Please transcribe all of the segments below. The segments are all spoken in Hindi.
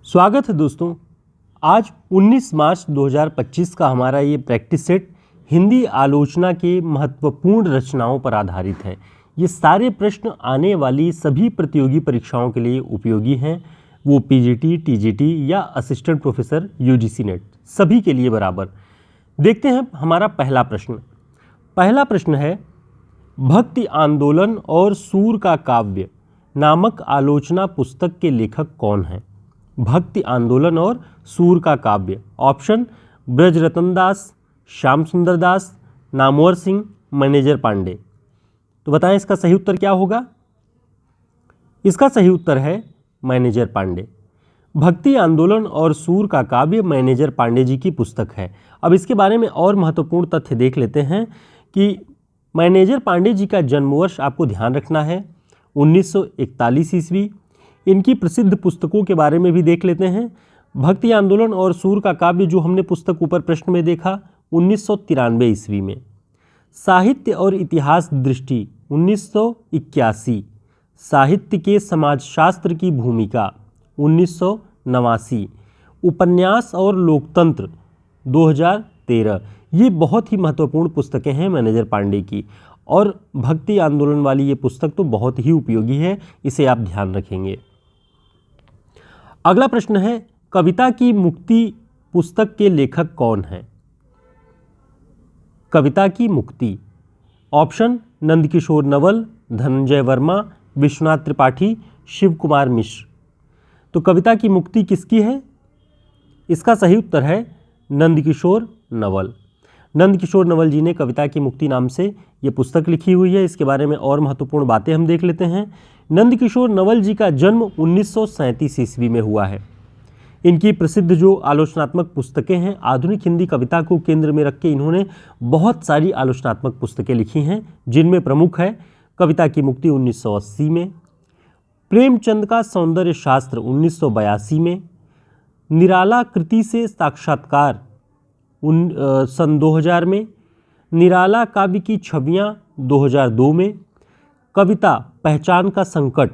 स्वागत है दोस्तों। आज 19 मार्च 2025 का हमारा ये प्रैक्टिस सेट हिंदी आलोचना के महत्वपूर्ण रचनाओं पर आधारित है। ये सारे प्रश्न आने वाली सभी प्रतियोगी परीक्षाओं के लिए उपयोगी हैं, वो पीजीटी, टीजीटी या असिस्टेंट प्रोफेसर यूजीसी नेट सभी के लिए बराबर। देखते हैं हमारा पहला प्रश्न। पहला प्रश्न है, भक्ति आंदोलन और सूर का काव्य नामक आलोचना पुस्तक के लेखक कौन हैं? भक्ति आंदोलन और सूर का काव्य। ऑप्शन ब्रजरतन दास, श्याम सुंदर दास, नामवर सिंह, मैनेजर पांडे। तो बताएं इसका सही उत्तर क्या होगा? इसका सही उत्तर है मैनेजर पांडे। भक्ति आंदोलन और सूर का काव्य मैनेजर पांडे जी की पुस्तक है। अब इसके बारे में और महत्वपूर्ण तथ्य देख लेते हैं कि मैनेजर पांडे जी का जन्म वर्ष आपको ध्यान रखना है 1941 ईस्वी। इनकी प्रसिद्ध पुस्तकों के बारे में भी देख लेते हैं। भक्ति आंदोलन और सूर का काव्य जो हमने पुस्तक ऊपर प्रश्न में देखा 1993 ईस्वी में। साहित्य और इतिहास दृष्टि 1981। साहित्य के समाजशास्त्र की भूमिका 1989। उपन्यास और लोकतंत्र 2013। ये बहुत ही महत्वपूर्ण पुस्तकें हैं मैनेजर पांडे की, और भक्ति आंदोलन वाली ये पुस्तक तो बहुत ही उपयोगी है, इसे आप ध्यान रखेंगे। अगला प्रश्न है, कविता की मुक्ति पुस्तक के लेखक कौन हैं? कविता की मुक्ति। ऑप्शन नंदकिशोर नवल, धनंजय वर्मा, विश्वनाथ त्रिपाठी, शिव कुमार मिश्र। तो कविता की मुक्ति किसकी है? इसका सही उत्तर है नंदकिशोर नवल। नंदकिशोर नवल जी ने कविता की मुक्ति नाम से ये पुस्तक लिखी हुई है। इसके बारे में और महत्वपूर्ण बातें हम देख लेते हैं। नंदकिशोर नवल जी का जन्म 1937 ईस्वी में हुआ है। इनकी प्रसिद्ध जो आलोचनात्मक पुस्तकें हैं, आधुनिक हिंदी कविता को केंद्र में रख के इन्होंने बहुत सारी आलोचनात्मक पुस्तकें लिखी हैं, जिनमें प्रमुख है कविता की मुक्ति 1980 में, प्रेमचंद का सौंदर्य शास्त्र 1982 में, निराला कृति से साक्षात्कार सन 2000 में, निराला काव्य की छवियां 2002 में, कविता पहचान का संकट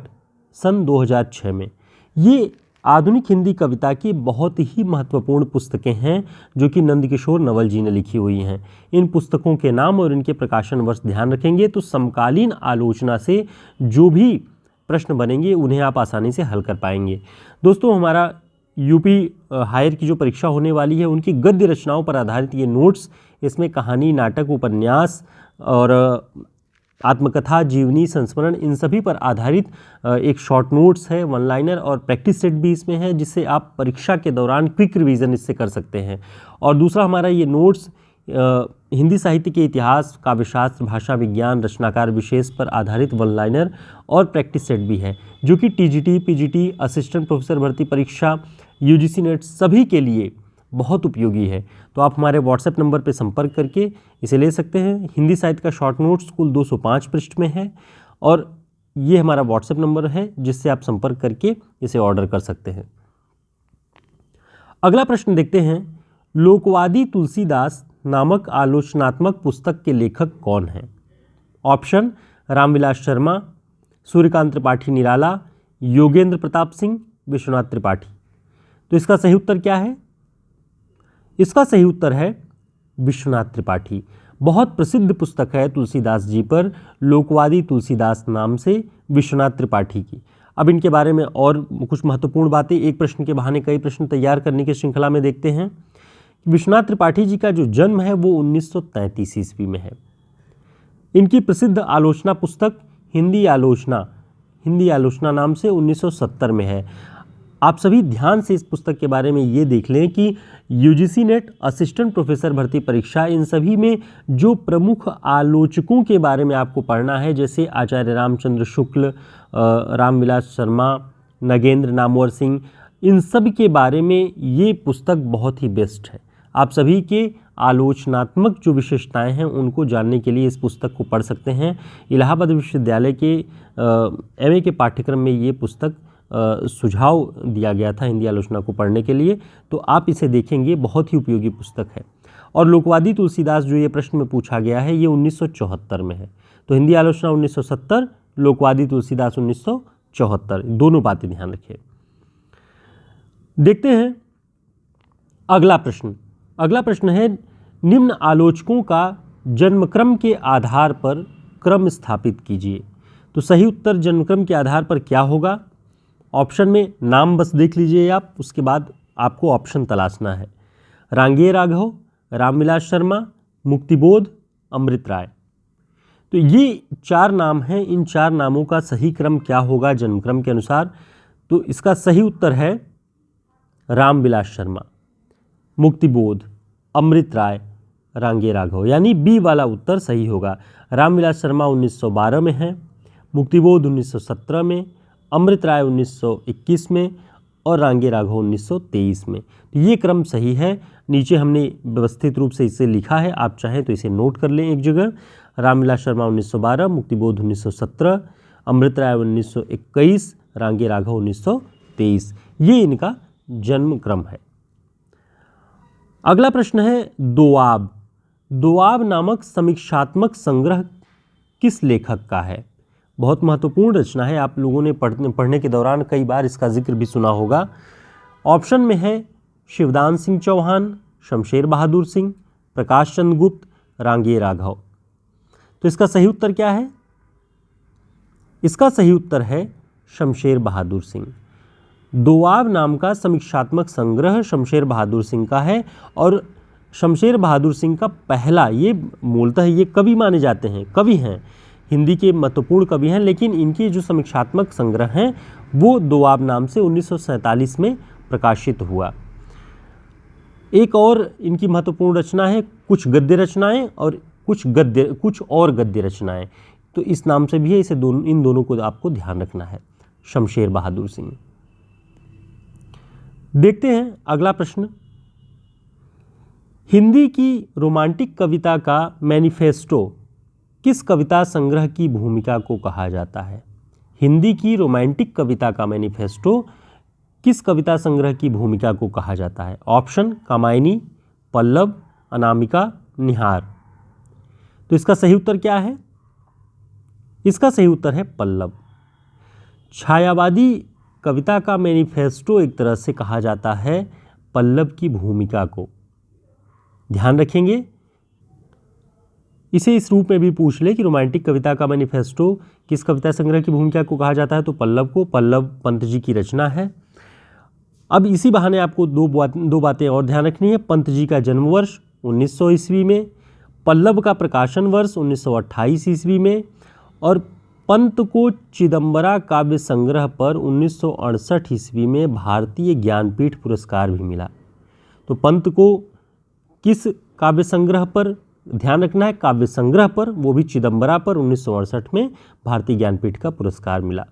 सन 2006 में। ये आधुनिक हिंदी कविता की बहुत ही महत्वपूर्ण पुस्तकें हैं जो कि नंदकिशोर नवल जी ने लिखी हुई हैं। इन पुस्तकों के नाम और इनके प्रकाशन वर्ष ध्यान रखेंगे तो समकालीन आलोचना से जो भी प्रश्न बनेंगे उन्हें आप आसानी से हल कर पाएंगे। दोस्तों, हमारा यूपी हायर की जो परीक्षा होने वाली है उनकी गद्य रचनाओं पर आधारित ये नोट्स, इसमें कहानी, नाटक, उपन्यास और आत्मकथा, जीवनी, संस्मरण, इन सभी पर आधारित एक शॉर्ट नोट्स है, वन लाइनर और प्रैक्टिस सेट भी इसमें है, जिससे आप परीक्षा के दौरान क्विक रिवीजन इससे कर सकते हैं। और दूसरा हमारा ये नोट्स हिंदी साहित्य के इतिहास, काव्यशास्त्र, भाषा विज्ञान, रचनाकार विशेष पर आधारित वन लाइनर और प्रैक्टिस सेट भी है, जो कि टीजीटी, पीजीटी, असिस्टेंट प्रोफेसर भर्ती परीक्षा, यूजीसी नेट सभी के लिए बहुत उपयोगी है। तो आप हमारे व्हाट्सएप नंबर पर संपर्क करके इसे ले सकते हैं। हिंदी साहित्य का शॉर्ट नोट्स कुल 205 पृष्ठ में है और ये हमारा व्हाट्सएप नंबर है जिससे आप संपर्क करके इसे ऑर्डर कर सकते हैं। अगला प्रश्न देखते हैं, लोकवादी तुलसीदास नामक आलोचनात्मक पुस्तक के लेखक कौन हैं? ऑप्शन रामविलास शर्मा, सूर्यकांत त्रिपाठी निराला, योगेंद्र प्रताप सिंह, विश्वनाथ त्रिपाठी। तो इसका सही उत्तर क्या है? इसका सही उत्तर है विश्वनाथ त्रिपाठी। बहुत प्रसिद्ध पुस्तक है तुलसीदास जी पर, लोकवादी तुलसीदास नाम से, विश्वनाथ त्रिपाठी की। अब इनके बारे में और कुछ महत्वपूर्ण बातें एक प्रश्न के बहाने कई प्रश्न तैयार करने की श्रृंखला में देखते हैं। विश्वनाथ त्रिपाठी जी का जो जन्म है वो 1933 ईस्वी में है। इनकी प्रसिद्ध आलोचना पुस्तक हिंदी आलोचना नाम से 1970 में है। आप सभी ध्यान से इस पुस्तक के बारे में ये देख लें कि यूजीसी नेट, असिस्टेंट प्रोफेसर भर्ती परीक्षा, इन सभी में जो प्रमुख आलोचकों के बारे में आपको पढ़ना है, जैसे आचार्य रामचंद्र शुक्ल, रामविलास शर्मा, नगेंद्र, नामवर सिंह, इन सब के बारे में ये पुस्तक बहुत ही बेस्ट है। आप सभी के आलोचनात्मक जो विशेषताएं हैं उनको जानने के लिए इस पुस्तक को पढ़ सकते हैं। इलाहाबाद विश्वविद्यालय के एमए के पाठ्यक्रम में ये पुस्तक सुझाव दिया गया था हिंदी आलोचना को पढ़ने के लिए, तो आप इसे देखेंगे, बहुत ही उपयोगी पुस्तक है। और लोकवादी तुलसीदास जो ये प्रश्न में पूछा गया है ये 1974 में है। तो हिंदी आलोचना 1970, लोकवादी तुलसीदास 1974, दोनों बातें ध्यान रखिए। देखते हैं अगला प्रश्न। अगला प्रश्न है, निम्न आलोचकों का जन्मक्रम के आधार पर क्रम स्थापित कीजिए। तो सही उत्तर जन्मक्रम के आधार पर क्या होगा? ऑप्शन में नाम बस देख लीजिए आप, उसके बाद आपको ऑप्शन तलाशना है। रांगेय राघव, रामविलास शर्मा, मुक्तिबोध, अमृत राय। तो ये 4 नाम हैं। इन 4 नामों का सही क्रम क्या होगा जन्मक्रम के अनुसार? तो इसका सही उत्तर है रामविलास शर्मा, मुक्तिबोध, अमृत राय, रांगेय राघव, यानी बी वाला उत्तर सही होगा। रामविलास शर्मा 1912 में है, मुक्तिबोध 1917 में, अमृत राय 1921 में और रांगेय राघव 1923 में। तो ये क्रम सही है। नीचे हमने व्यवस्थित रूप से इसे लिखा है, आप चाहें तो इसे नोट कर लें एक जगह। रामविलास शर्मा 1912, मुक्तिबोध 1917, अमृत राय 1921, रांगेय राघव 1923। ये इनका जन्म क्रम है। अगला प्रश्न है, दोआब। दोआब नामक समीक्षात्मक संग्रह किस लेखक का है? बहुत महत्वपूर्ण रचना है, आप लोगों ने पढ़ने के दौरान कई बार इसका जिक्र भी सुना होगा। ऑप्शन में है शिवदान सिंह चौहान, शमशेर बहादुर सिंह, प्रकाश चंद्र गुप्त, रांगेय राघव। तो इसका सही उत्तर क्या है? इसका सही उत्तर है शमशेर बहादुर सिंह। दोआब नाम का समीक्षात्मक संग्रह शमशेर बहादुर सिंह का है और शमशेर बहादुर सिंह का पहला, ये मूलतः ये कवि माने जाते हैं, कवि हैं, हिंदी के महत्वपूर्ण कवि हैं, लेकिन इनके जो समीक्षात्मक संग्रह हैं वो दोआब नाम से 1947 में प्रकाशित हुआ। एक और इनकी महत्वपूर्ण रचना है कुछ गद्य रचनाएं और कुछ और गद्य रचनाएं। तो इस नाम से भी है, इन दोनों को आपको ध्यान रखना है। शमशेर बहादुर सिंह। देखते हैं अगला प्रश्न। हिंदी की रोमांटिक कविता का मैनिफेस्टो किस कविता संग्रह की भूमिका को कहा जाता है? हिंदी की रोमांटिक कविता का मैनिफेस्टो किस कविता संग्रह की भूमिका को कहा जाता है? ऑप्शन कामायनी, पल्लव, अनामिका, निहार। तो इसका सही उत्तर क्या है? इसका सही उत्तर है पल्लव। छायावादी कविता का मैनिफेस्टो एक तरह से कहा जाता है पल्लव की भूमिका को। ध्यान रखेंगे, इसे इस रूप में भी पूछ ले कि रोमांटिक कविता का मैनिफेस्टो किस कविता संग्रह की भूमिका को कहा जाता है, तो पल्लव को। पल्लव पंत जी की रचना है। अब इसी बहाने आपको दो बातें और ध्यान रखनी है। पंत जी का जन्म वर्ष 1900 ईस्वी में, पल्लव का प्रकाशन वर्ष 1928 ईस्वी में और पंत को चिदंबरा काव्य संग्रह पर 1968 ईस्वी में भारतीय ज्ञानपीठ पुरस्कार भी मिला। तो पंत को किस काव्य संग्रह पर ध्यान रखना है? काव्य संग्रह पर, वो भी चिदंबरा पर 1968 में भारतीय ज्ञानपीठ का पुरस्कार मिला।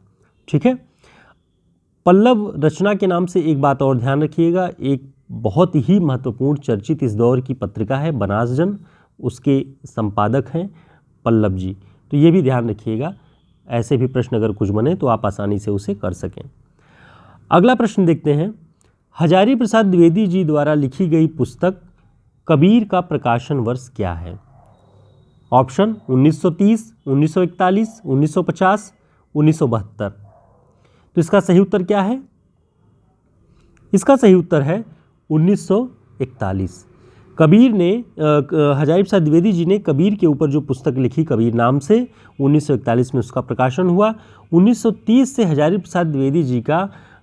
ठीक है। पल्लव रचना के नाम से एक बात और ध्यान रखिएगा, एक बहुत ही महत्वपूर्ण चर्चित इस दौर की पत्रिका है बनास जन, उसके संपादक हैं पल्लव जी। तो ये भी ध्यान रखिएगा, ऐसे भी प्रश्न अगर कुछ बने तो आप आसानी से उसे कर सकें। अगला प्रश्न देखते हैं। हजारी प्रसाद द्विवेदी जी द्वारा लिखी गई पुस्तक कबीर का प्रकाशन वर्ष क्या है? ऑप्शन 1930, 1941, 1950, 1972। तो इसका सही उत्तर क्या है? इसका सही उत्तर है 1941। कबीर ने हजारी प्रसाद द्विवेदी जी ने कबीर के ऊपर जो पुस्तक लिखी कबीर नाम से, 1941 में उसका प्रकाशन हुआ। 1930 से हजारी प्रसाद द्विवेदी जी का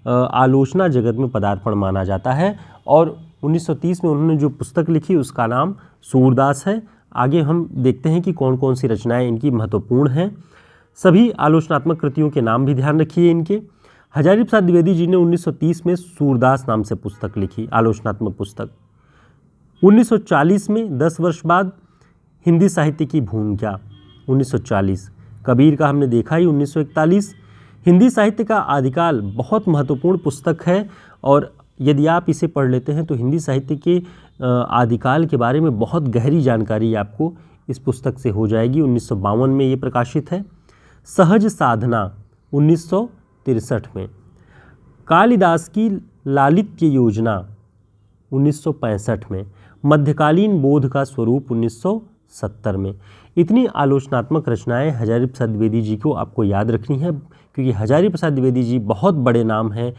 आलोचना जगत में पदार्पण माना जाता है और 1930 में उन्होंने जो पुस्तक लिखी उसका नाम सूरदास है। आगे हम देखते हैं कि कौन कौन सी रचनाएं इनकी महत्वपूर्ण हैं। सभी आलोचनात्मक कृतियों के नाम भी ध्यान रखिए इनके। हजारी प्रसाद द्विवेदी जी ने 1930 में सूरदास नाम से पुस्तक लिखी, आलोचनात्मक पुस्तक। 1940 में 10 वर्ष बाद हिंदी साहित्य की भूमिका 1940। कबीर का हमने देखा ही 1941। हिंदी साहित्य का आदिकाल बहुत महत्वपूर्ण पुस्तक है और यदि आप इसे पढ़ लेते हैं तो हिंदी साहित्य के आदिकाल के बारे में बहुत गहरी जानकारी आपको इस पुस्तक से हो जाएगी। 1952 में ये प्रकाशित है। सहज साधना 1963 में। कालिदास की लालित्य योजना 1965 में। मध्यकालीन बोध का स्वरूप 1970 में। इतनी आलोचनात्मक रचनाएं हजारी प्रसाद द्विवेदी जी को आपको याद रखनी है, क्योंकि हजारी प्रसाद द्विवेदी जी बहुत बड़े नाम हैं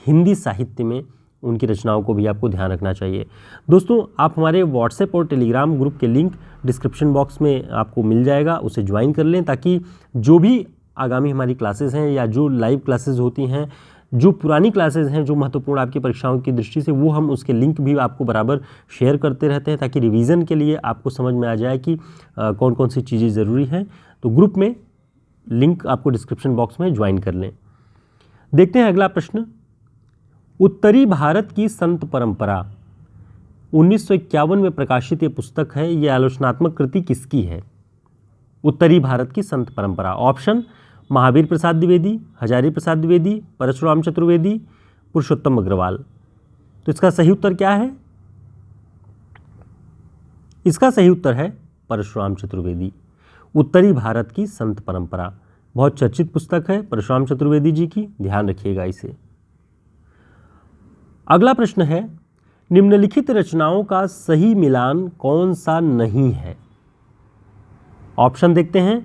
हिंदी साहित्य में उनकी रचनाओं को भी आपको ध्यान रखना चाहिए। दोस्तों, आप हमारे व्हाट्सएप और टेलीग्राम ग्रुप के लिंक डिस्क्रिप्शन बॉक्स में आपको मिल जाएगा, उसे ज्वाइन कर लें ताकि जो भी आगामी हमारी क्लासेस हैं या जो लाइव क्लासेस होती हैं, जो पुरानी क्लासेस हैं जो महत्वपूर्ण आपकी परीक्षाओं की दृष्टि से, वो हम उसके लिंक भी आपको बराबर शेयर करते रहते हैं ताकि रिवीजन के लिए आपको समझ में आ जाए कि कौन कौन सी चीज़ें ज़रूरी हैं। तो ग्रुप में लिंक आपको डिस्क्रिप्शन बॉक्स में ज्वाइन कर लें। देखते हैं अगला प्रश्न। उत्तरी भारत की संत परंपरा 1951 में प्रकाशित ये पुस्तक है, ये आलोचनात्मक कृति किसकी है? उत्तरी भारत की संत परंपरा। ऑप्शन महावीर प्रसाद द्विवेदी, हजारी प्रसाद द्विवेदी, परशुराम चतुर्वेदी, पुरुषोत्तम अग्रवाल। तो इसका सही उत्तर क्या है? इसका सही उत्तर है परशुराम चतुर्वेदी। उत्तरी भारत की संत परंपरा बहुत चर्चित पुस्तक है परशुराम चतुर्वेदी जी की, ध्यान रखिएगा इसे। अगला प्रश्न है, निम्नलिखित रचनाओं का सही मिलान कौन सा नहीं है? ऑप्शन देखते हैं।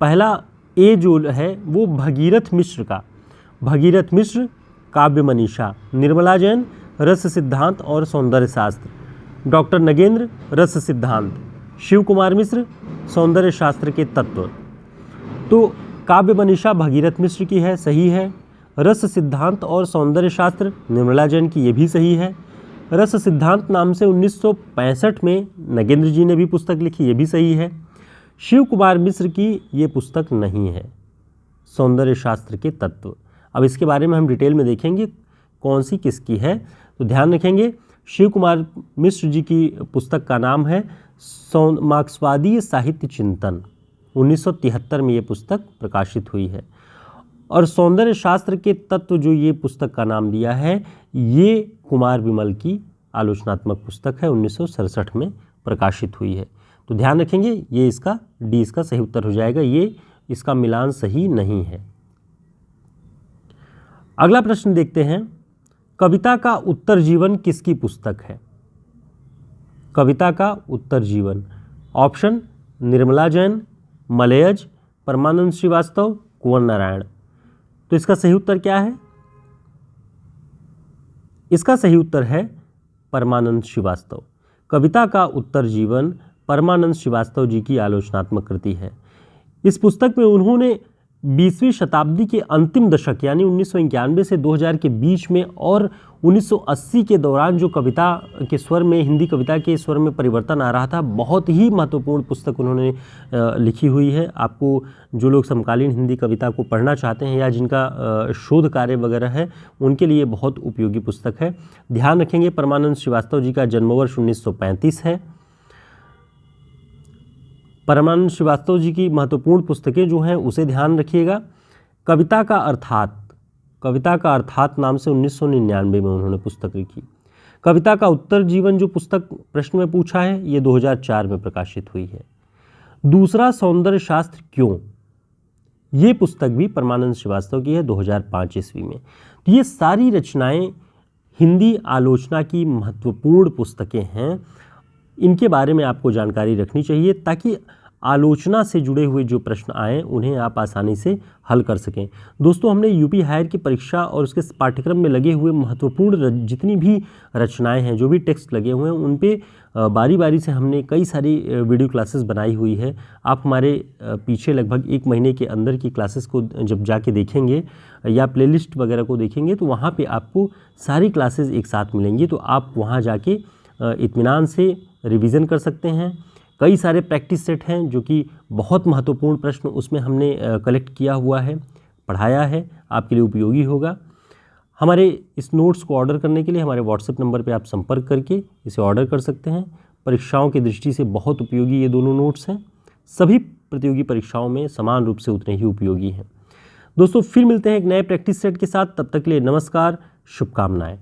पहला ए जो है वो भगीरथ मिश्र का, भगीरथ मिश्र काव्य मनीषा, निर्मला जैन रस सिद्धांत और सौंदर्य शास्त्र, डॉक्टर नगेंद्र रस सिद्धांत, शिव कुमार मिश्र सौंदर्य शास्त्र के तत्व। तो काव्य मनीषा भगीरथ मिश्र की है, सही है। रस सिद्धांत और सौंदर्य शास्त्र निर्मला जैन की, ये भी सही है। रस सिद्धांत नाम से 1965 में नगेंद्र जी ने भी पुस्तक लिखी, ये भी सही है। शिव कुमार मिश्र की ये पुस्तक नहीं है, सौंदर्य शास्त्र के तत्व। अब इसके बारे में हम डिटेल में देखेंगे कौन सी किसकी है। तो ध्यान रखेंगे, शिव कुमार मिश्र जी की पुस्तक का नाम है मार्क्सवादी साहित्य चिंतन, 1973 में ये पुस्तक प्रकाशित हुई है। और सौंदर्य शास्त्र के तत्व जो ये पुस्तक का नाम दिया है, ये कुमार विमल की आलोचनात्मक पुस्तक है, 1967 में प्रकाशित हुई है। तो ध्यान रखेंगे, ये इसका डी इसका सही उत्तर हो जाएगा, ये इसका मिलान सही नहीं है। अगला प्रश्न देखते हैं, कविता का उत्तर जीवन किसकी पुस्तक है? कविता का उत्तर जीवन। ऑप्शन निर्मला जैन, मलयज, परमानंद श्रीवास्तव, कुंवर नारायण। तो इसका सही उत्तर क्या है? इसका सही उत्तर है परमानंद श्रीवास्तव। कविता का उत्तर जीवन परमानंद श्रीवास्तव जी की आलोचनात्मक कृति है। इस पुस्तक में उन्होंने 20वीं शताब्दी के अंतिम दशक यानी 1991 से 2000 के बीच में और 1980 के दौरान जो कविता के स्वर में, हिंदी कविता के स्वर में परिवर्तन आ रहा था, बहुत ही महत्वपूर्ण पुस्तक उन्होंने लिखी हुई है। आपको जो लोग समकालीन हिंदी कविता को पढ़ना चाहते हैं या जिनका शोध कार्य वगैरह है, उनके लिए बहुत उपयोगी पुस्तक है। ध्यान रखेंगे, परमानंद श्रीवास्तव जी का जन्मवर्ष 1935 है। परमानंद श्रीवास्तव जी की महत्वपूर्ण पुस्तकें जो हैं उसे ध्यान रखिएगा। कविता का अर्थात नाम से 1999 में उन्होंने पुस्तक लिखी। कविता का उत्तर जीवन जो पुस्तक प्रश्न में पूछा है, ये 2004 में प्रकाशित हुई है। दूसरा सौंदर्य शास्त्र क्यों, ये पुस्तक भी परमानंद श्रीवास्तव की है, 2005 ईस्वी में। तो ये सारी रचनाएं हिंदी आलोचना की महत्वपूर्ण पुस्तकें हैं। इनके बारे में आपको जानकारी रखनी चाहिए ताकि आलोचना से जुड़े हुए जो प्रश्न आएँ उन्हें आप आसानी से हल कर सकें। दोस्तों, हमने यूपी हायर की परीक्षा और उसके पाठ्यक्रम में लगे हुए महत्वपूर्ण जितनी भी रचनाएं हैं, जो भी टेक्स्ट लगे हुए हैं, उन पे बारी बारी से हमने कई सारी वीडियो क्लासेस बनाई हुई है। आप हमारे पीछे लगभग 1 महीने के अंदर की क्लासेस को जब जाके देखेंगे या प्लेलिस्ट वगैरह को देखेंगे तो वहाँ पे आपको सारी क्लासेस एक साथ मिलेंगी। तो आप वहाँ जाके इत्मीनान से रिवीजन कर सकते हैं। कई सारे प्रैक्टिस सेट हैं जो कि बहुत महत्वपूर्ण प्रश्न उसमें हमने कलेक्ट किया हुआ है, पढ़ाया है, आपके लिए उपयोगी होगा। हमारे इस नोट्स को ऑर्डर करने के लिए हमारे व्हाट्सएप नंबर पे आप संपर्क करके इसे ऑर्डर कर सकते हैं। परीक्षाओं की दृष्टि से बहुत उपयोगी ये दोनों नोट्स हैं, सभी प्रतियोगी परीक्षाओं में समान रूप से उतने ही उपयोगी हैं। दोस्तों, फिर मिलते हैं एक नए प्रैक्टिस सेट के साथ, तब तक के लिए नमस्कार, शुभकामनाएं।